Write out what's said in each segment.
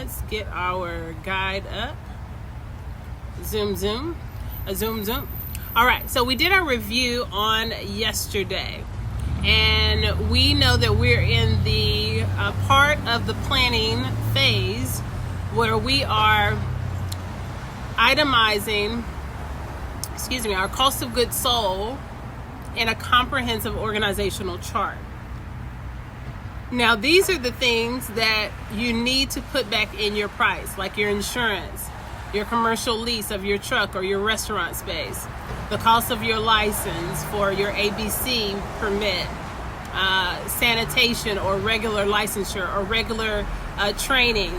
let's get our guide up. Zoom. All right, so we did our review on yesterday, and we know that we're in the part of the planning phase where we are itemizing, our cost of goods sold in a comprehensive organizational chart. Now, these are the things that you need to put back in your price, like your insurance, your commercial lease of your truck or your restaurant space, the cost of your license for your ABC permit, sanitation or regular licensure or regular training,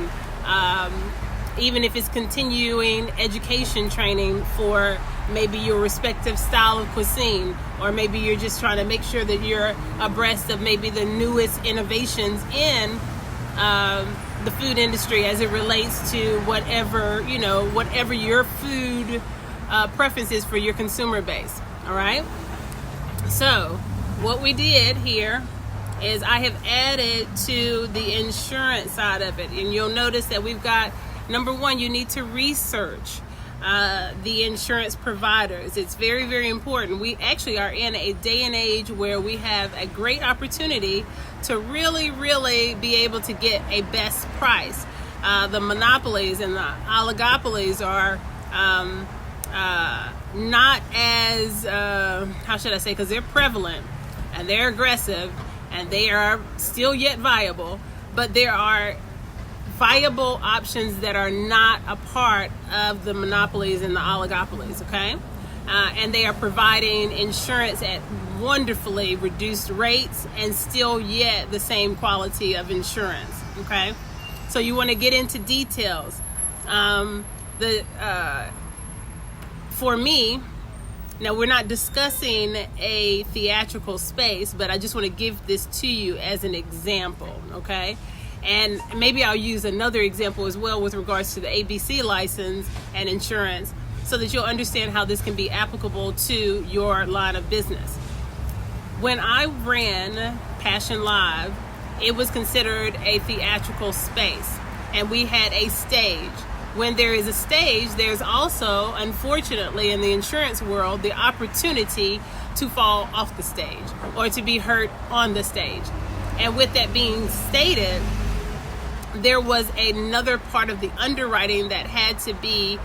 even if it's continuing education training for maybe your respective style of cuisine, or maybe you're just trying to make sure that you're abreast of maybe the newest innovations in the food industry as it relates to whatever your food preference is for your consumer base. All right. So what we did here is I have added to the insurance side of it, and you'll notice that we've got, number one, you need to research the insurance providers. It's very, very important. We actually are in a day and age where we have a great opportunity to really, really be able to get a best price. The monopolies and the oligopolies are not as, because they're prevalent and they're aggressive and they are still yet viable, but there are viable options that are not a part of the monopolies and the oligopolies, okay? And they are providing insurance at wonderfully reduced rates and still yet the same quality of insurance, okay? So you want to get into details. For me, now we're not discussing a theatrical space, but I just want to give this to you as an example, okay? And maybe I'll use another example as well with regards to the ABC license and insurance, so that you'll understand how this can be applicable to your line of business. When I ran Passion Live, it was considered a theatrical space, and we had a stage. When there is a stage, there's also, unfortunately, in the insurance world, the opportunity to fall off the stage or to be hurt on the stage. And with that being stated, there was another part of the underwriting that had to be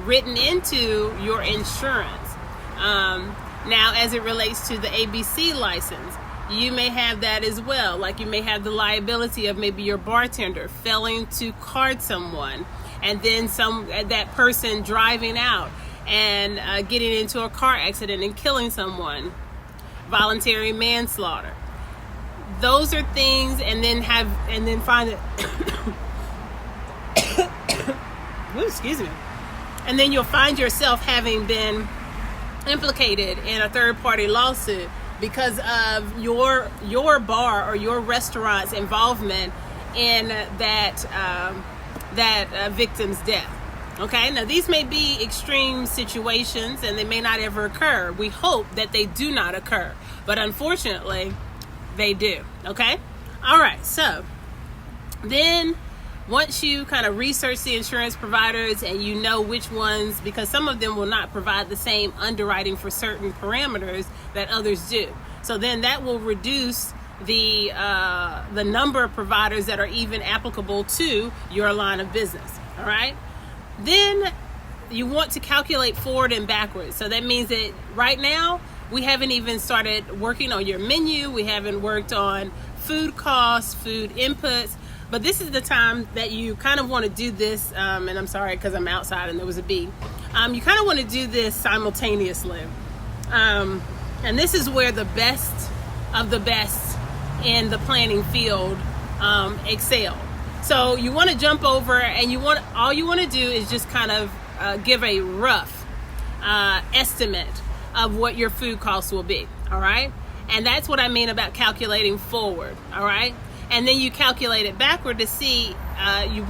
written into your insurance. Now, as it relates to the ABC license, you may have that as well. Like, you may have the liability of maybe your bartender failing to card someone, and then that person driving out and getting into a car accident and killing someone, voluntary manslaughter. Those are things, and then find it. Excuse me. And then you'll find yourself having been implicated in a third-party lawsuit because of your bar or your restaurant's involvement in that victim's death. Okay, now these may be extreme situations and they may not ever occur. We hope that they do not occur, but unfortunately, they do. Okay, all right. So then, once you kind of research the insurance providers and you know which ones, because some of them will not provide the same underwriting for certain parameters that others do. So then that will reduce the number of providers that are even applicable to your line of business. All right. Then you want to calculate forward and backwards. So that means that right now we haven't even started working on your menu. We haven't worked on food costs, food inputs. But this is the time that you kind of want to do this, and I'm sorry because I'm outside and there was a bee. You kind of want to do this simultaneously. And this is where the best of the best in the planning field excel. So you want to jump over, and all you want to do is just kind of give a rough estimate of what your food costs will be. All right. And that's what I mean about calculating forward. All right. And then you calculate it backward to see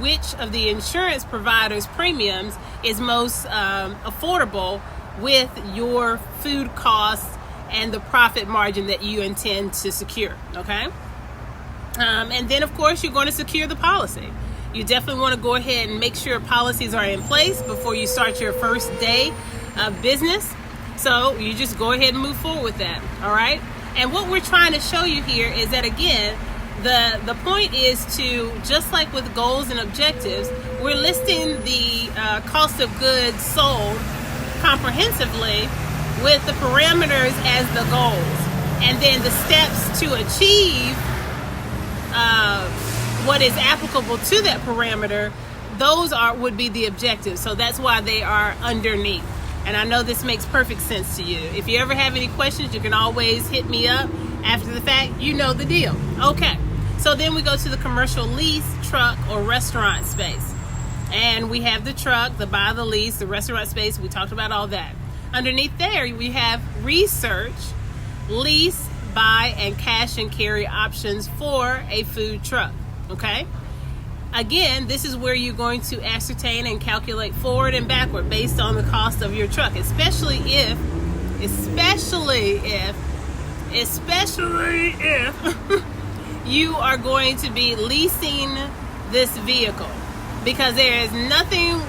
which of the insurance providers' premiums is most affordable with your food costs and the profit margin that you intend to secure. Okay. And then, of course, you're going to secure the policy. You definitely want to go ahead and make sure policies are in place before you start your first day of business. So you just go ahead and move forward with that. All right. And what we're trying to show you here is that, again, the point is to, just like with goals and objectives, we're listing the cost of goods sold comprehensively with the parameters as the goals, and then the steps to achieve what is applicable to that parameter. Those would be the objectives. So that's why they are underneath. And I know this makes perfect sense to you. If you ever have any questions, you can always hit me up after the fact. You know the deal. Okay. So then we go to the commercial lease, truck, or restaurant space. And we have the truck, the buy, the lease, the restaurant space. We talked about all that. Underneath there, we have research, lease, buy, and cash and carry options for a food truck. Okay? Again, this is where you're going to ascertain and calculate forward and backward based on the cost of your truck, especially if you are going to be leasing this vehicle, because there is nothing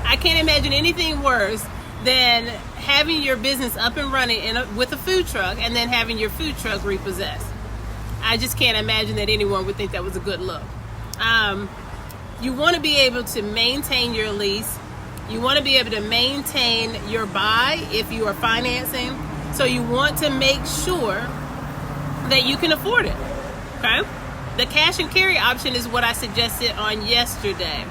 I can't imagine anything worse than having your business up and running with a food truck and then having your food truck repossessed. I just can't imagine that anyone would think that was a good look. You want to be able to maintain your lease. You want to be able to maintain your buy if you are financing. So you want to make sure that you can afford it. Okay? The cash and carry option is what I suggested on yesterday.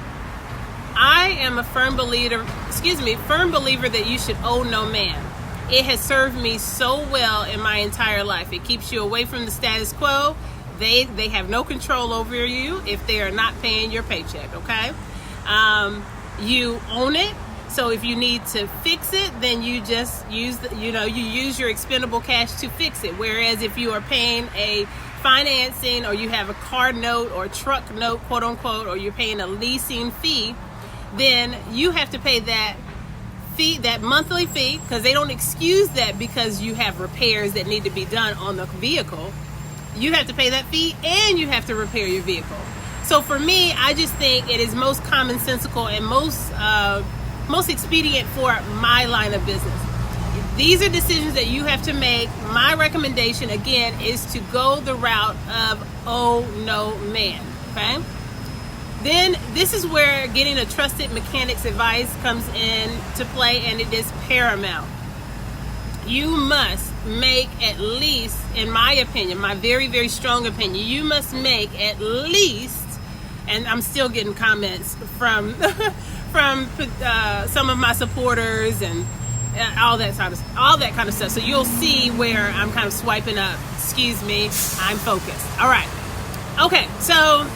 I am a firm believer that you should owe no man. It has served me so well in my entire life. It keeps you away from the status quo. They have no control over you if they are not paying your paycheck, okay? You own it. So if you need to fix it, then you just use your expendable cash to fix it. Whereas if you are paying a financing, or you have a car note or truck note, quote unquote, or you're paying a leasing fee, then you have to pay that fee, that monthly fee, because they don't excuse that because you have repairs that need to be done on the vehicle. You have to pay that fee and you have to repair your vehicle. So for me, I just think it is most commonsensical and most expedient for my line of business. These are decisions that you have to make. My recommendation, again, is to go the route of owe no man, okay? Then this is where getting a trusted mechanic's advice comes in to play, and it is paramount. You must make at least, in my opinion, my very, very strong opinion, you must make at least, and I'm still getting comments from some of my supporters and all that kind of stuff. So you'll see where I'm kind of swiping up. Excuse me, I'm focused. All right. Okay, so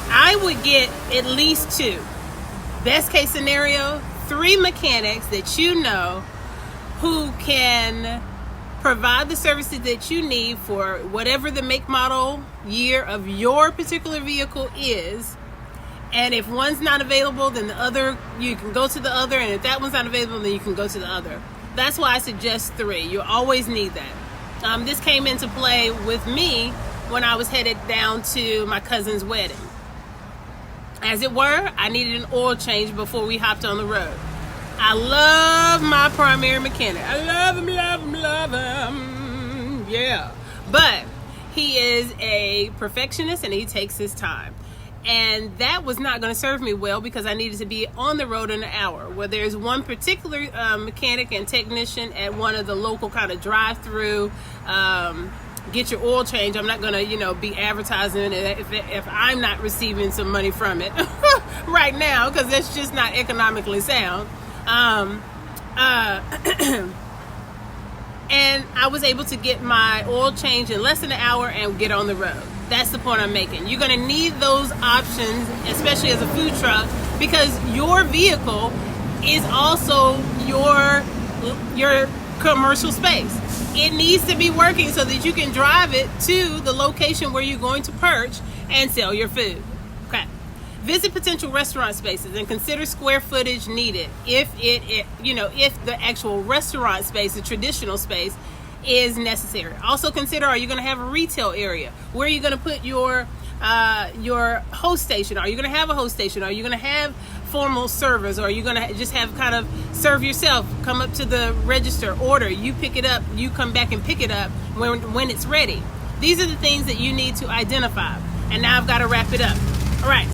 I would get at least 2. Best case scenario, 3 mechanics that you know who can provide the services that you need for whatever the make, model, year of your particular vehicle is. And if one's not available, then the other, you can go to the other. And if that one's not available, then you can go to the other. That's why I suggest 3. You always need that. This came into play with me when I was headed down to my cousin's wedding. As it were, I needed an oil change before we hopped on the road. I love my primary mechanic. I love him. Yeah. But he is a perfectionist and he takes his time. And that was not going to serve me well because I needed to be on the road in an hour. Well, there's one particular mechanic and technician at one of the local kind of drive-through get your oil change. I'm not going to, be advertising it if I'm not receiving some money from it right now, because that's just not economically sound. And I was able to get my oil change in less than an hour and get on the road. That's the point I'm making. You're going to need those options, especially as a food truck, because your vehicle is also your commercial space. It needs to be working so that you can drive it to the location where you're going to perch and sell your food. Okay. Visit potential restaurant spaces and consider square footage needed if if the actual restaurant space, the traditional space, is necessary. Also consider, are you going to have a retail area? Where are you going to put your your host station. Are you going to have a host station? Are you going to have formal servers? Or are you going to just have kind of serve yourself, come up to the register, order, you pick it up, you come back and pick it up when it's ready? These are the things that you need to identify. And now I've got to wrap it up. All right.